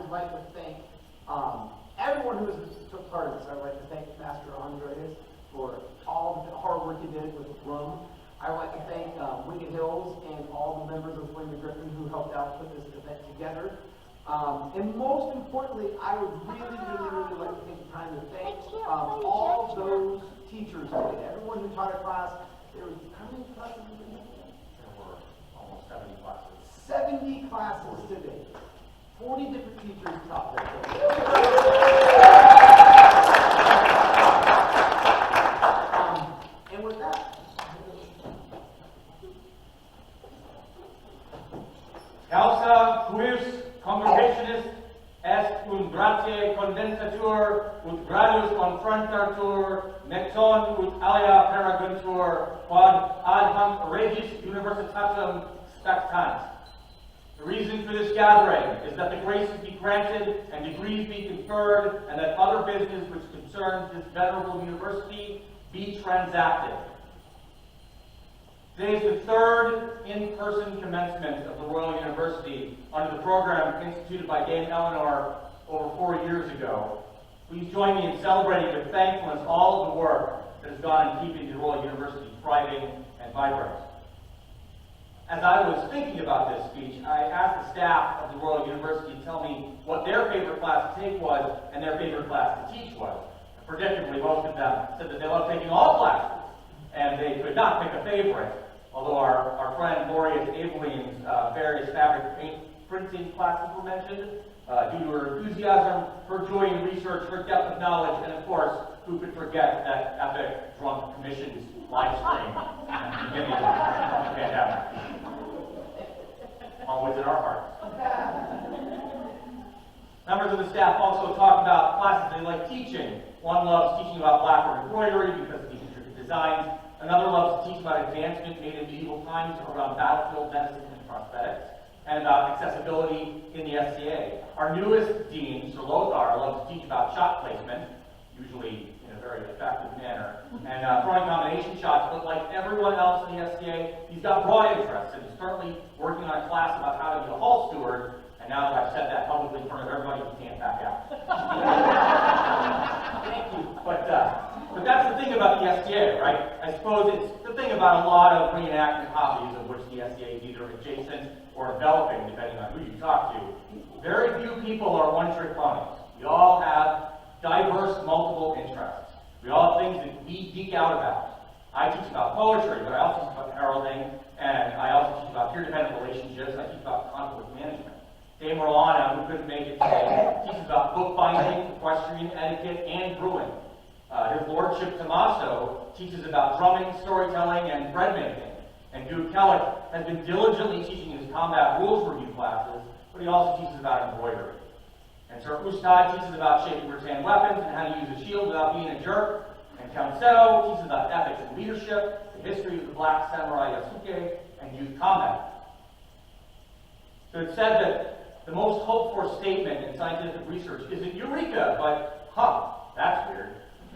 would like to thank everyone who took part in this. I would like to thank Master Andres for all the hard work he did with RUM. I would like to thank Wicked Hills and all the members of Flaming Gryphon who helped out put this event together. And most importantly, I would really like to take the time to thank all those teachers today. Everyone who taught a class. There was how many classes? There were almost 70 classes. 70 classes today. 40 different teachers taught that day. And with that, Causa quis congregationis est gratiae condensatur ut gradus confrontatur necton ut alia peraguntur quod ad hanc regis universitatem spectant. The reason for this gathering is that the graces be granted and degrees be conferred, and that other business which concerns this venerable university be transacted. Today is the third in-person commencement of the Royal University under the program instituted by Dame Eleanor over 4 years ago. Please join me in celebrating with thankfulness all of the work that has gone in keeping the Royal University thriving and vibrant. As I was thinking about this speech, I asked the staff of the Royal University to tell me what their favorite class to take was and their favorite class to teach was. And predictably, most of them said that they loved taking all classes, and they could not pick a favorite. Although our friend Lori Abelin's various fabric paint printing classes were mentioned, due to her enthusiasm, her joy in research, her depth of knowledge, and of course, who could forget that epic drunk commissions live stream at the beginning of the pandemic. Always in our hearts. Members of the staff also talk about classes they like teaching. One loves teaching about blackboard embroidery because of the intricate designs. Another loves to teach about advancement made in medieval times around battlefield medicine and prosthetics, and about accessibility in the SCA. Our newest dean, Sir Lothar, loves to teach about shot placement, usually in a very effective manner, and throwing combination shots, but like everyone else in the SCA, he's got broad interests, and he's currently working on a class about how to be a hall steward, and now that I've said that publicly in front of everybody, he can't back out. Thank you. But that's the thing about the SCA, right? I suppose it's the thing about a lot of reenactment hobbies of which the SCA is either adjacent or enveloping, depending on who you talk to. Very few people are one-trick ponies. We all have diverse, multiple interests. We all have things that we geek out about. I teach about poetry, but I also teach about heralding, and I also teach about peer-dependent relationships, I teach about conflict management. Dame Rolana, who couldn't make it today, teaches about bookbinding, equestrian etiquette, and brewing. His Lordship Tommaso teaches about drumming, storytelling, and bread making. And Duke Kellick has been diligently teaching his combat rules review classes, but he also teaches about embroidery. And Sir Ustad teaches about shaping rattan weapons and how to use a shield without being a jerk. And Count Seto teaches about ethics and leadership, the history of the Black Samurai Yasuke, and youth combat. So it's said that the most hoped-for statement in scientific research isn't Eureka, but, that's weird.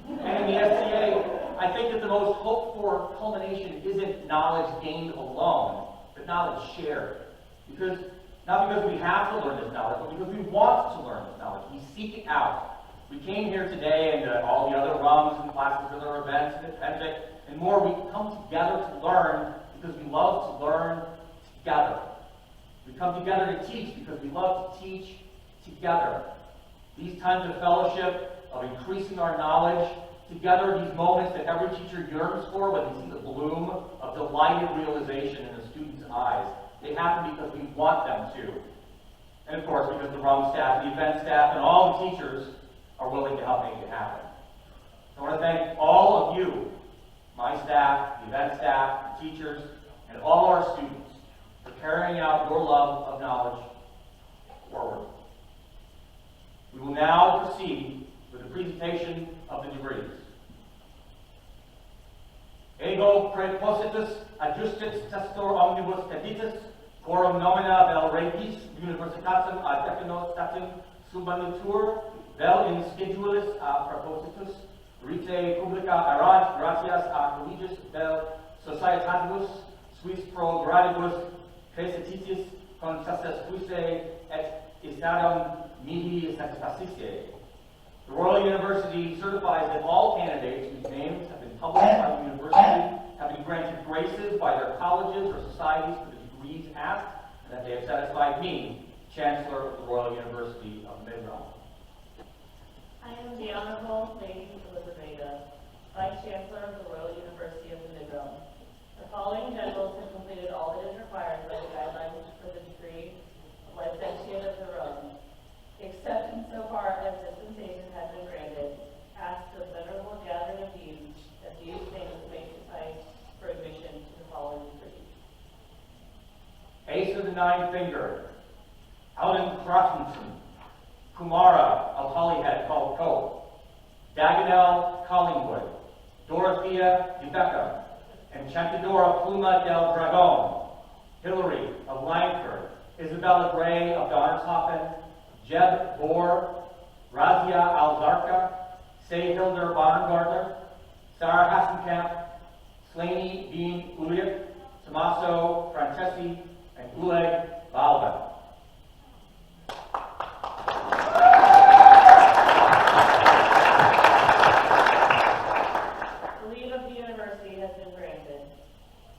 And in the SCA, I think that the most hoped-for culmination isn't knowledge gained alone, but knowledge shared. Not because we have to learn this knowledge, but because we want to learn this knowledge. We seek it out. We came here today and all the other RUMs and classes and other events and Appendix and more, we come together to learn because we love to learn together. We come together to teach because we love to teach together. These times of fellowship, of increasing our knowledge, together these moments that every teacher yearns for when they see the bloom of delighted realization in a student's eyes, they happen because we want them to. And of course, because the RUM staff, the event staff, and all the teachers are willing to help make it happen. I want to thank all of you, my staff, the event staff, the teachers, and all our students for carrying out your love of knowledge forward. We will now proceed with the presentation of the degrees. Ego prepositus adjustit testor omnibus peditus, quorum nomina vel regis universitatem ad decanos statim subanutur, vel in schedulis a propositus, rite publica erant gratias a collegius vel societatibus suis pro gradibus crescititis concessus fuisse et is decidam mihi satisfacice. The Royal University certifies that all candidates whose names have been published by the university have been granted graces by their colleges or societies for the degrees asked, and that they have satisfied me, Chancellor of the Royal University of MidRealm. I am the Honorable Lady Elizabeth, Vice Chancellor of the Royal University of the MidRealm. The following generals have completed all that is required by the guidelines for the degree of licentiate of the RUM, except insofar as dispensation has been granted, ask the venerable gathering of deans that these things may suffice for admission to the following degree. Ace of the nine finger, Alden Crofton, Kumara of Holyhead called Cove, Daganel Collingwood, Dorothea de Beckham, Enchantadora Pluma del Dragon, Hilary of Langford, Isabella Gray of Donnershofen, Jeb Bohr, Razia Alzarka, Sehilder Barngartner, Sarah Hassenkamp, Slaney Bean Uliak, Tommaso Francesi, and Guleg Balba. The leave of the university has been granted.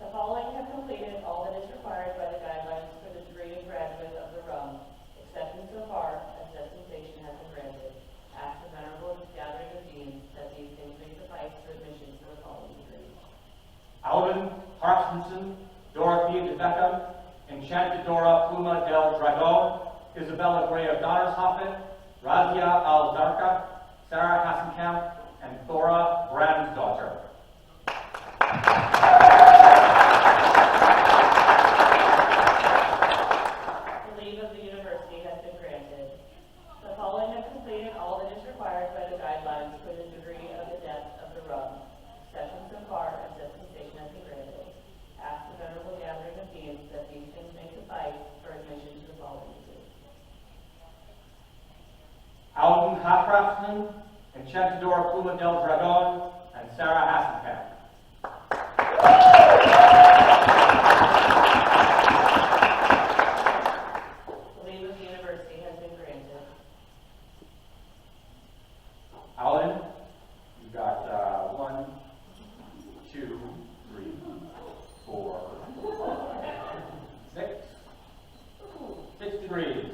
The following have completed all that is required by the guidelines for the degree of graduate of the RUM, except insofar as dispensation has been granted. Ask the venerable gathering of deans that these things may suffice for admission to the following degree. Alvin Parkinson, Dorothea de Beckham, Enchantadora Pluma del Dragon, Isabella Gray of Donnershofen, Razia Alzarka, Sarah Hassenkamp, and Thora Bransdottir. The leave of the university has been granted. The following have completed all that is required by the guidelines for the degree of the depth of the RUM, except insofar as dispensation has been granted. Ask the venerable gathering of deans that these things may suffice for admission to the following degree. Alden Hafrafton, Enchantadora Pluma del Dragon, and Sarah Hassenkamp. The leave of the university has been granted. Alden, you've got 1, 2, 3, 4, 5, 6 degrees.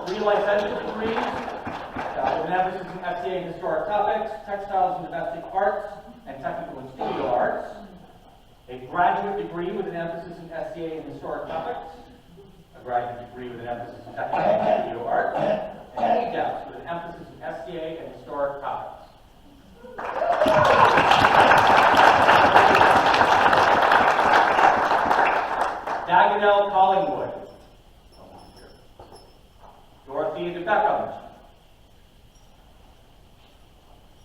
3 licentiate degrees, with an emphasis in FCA and historic topics, textiles and domestic arts, and technical and studio arts. A graduate degree with an emphasis in SCA and historic topics. A graduate degree with an emphasis in technical and studio arts. And A-depth with an emphasis in SCA and historic topics. Daganel Collingwood. Dorothea de Beckham.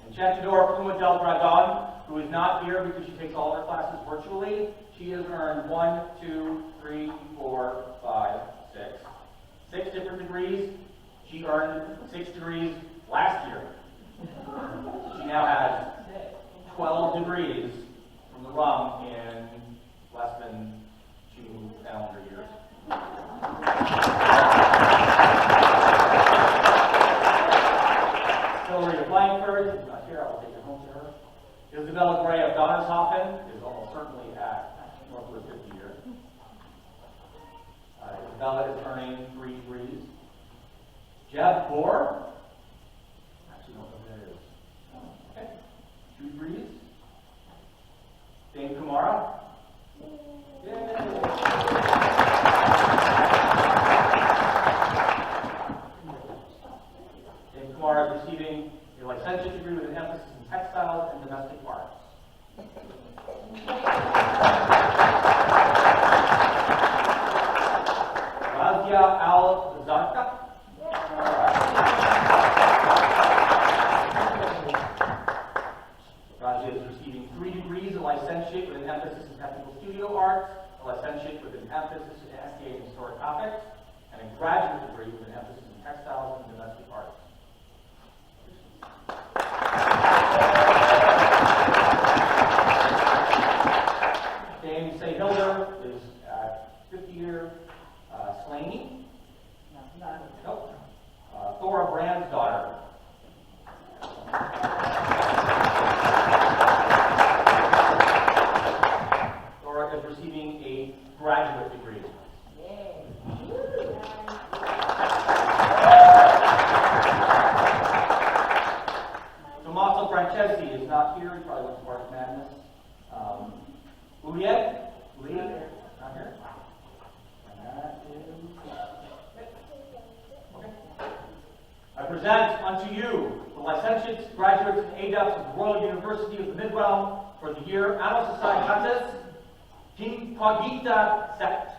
Enchantadora Pluma del Dragon, who is not here because she takes all her classes virtually. She has earned 1, 2, 3, 4, 5, 6 different degrees. She earned 6 degrees last year. She now has 12 degrees from the RUM in less than 2 calendar years. Hilary of Langford is not here. I will take it home to her. Isabella Gray of Donnershofen is almost certainly at northward 50 years. Isabella is earning 3 degrees. Jeb Bohr, actually don't know who that is. Okay, 2 degrees. Dame Kumara. Yay! Dame Kumara is receiving a licentiate degree with an emphasis in textiles and domestic arts. Razia Al-Zarka. Razia is receiving 3 degrees, a licentiate with an emphasis in technical studio arts, a licentiate with an emphasis in SCA and historic topics, and a graduate degree with an emphasis in textiles and domestic arts. Dame Sehilder is at 50-year Slaney, present unto you the licentiates, graduates, and adepts of the Royal University of the MidRealm for the year Anno Societatis Pagita Sect.